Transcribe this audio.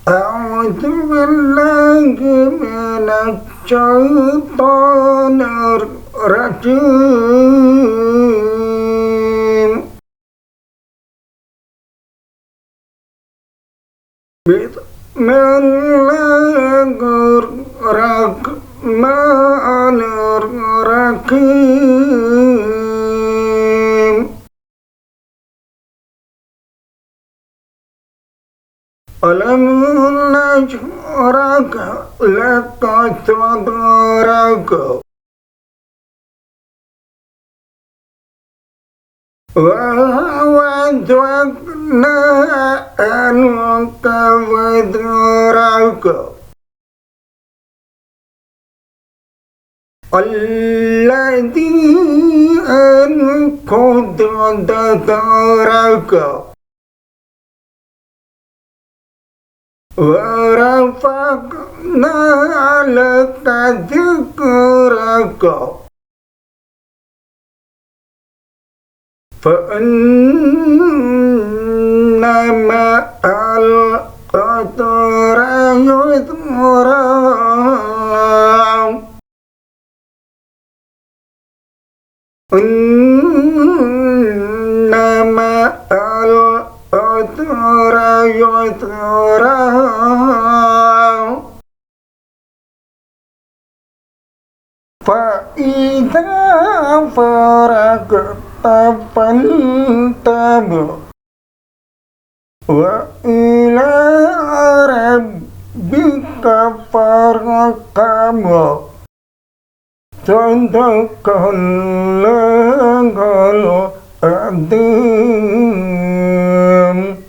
أعوذ بالله من الشيطان الرجيم. بسم الله الرحمن الرحيم. ألم نشرح لك صدرك ووضعنا عنك وزرك الذي أنقض ظهرك ورفعنا لك ذكرك فإن مع العسر يسرا إن مع العسر يسرا فإذا فرغت فانصب وإلى ربك فارغب. صدق الله العظيم.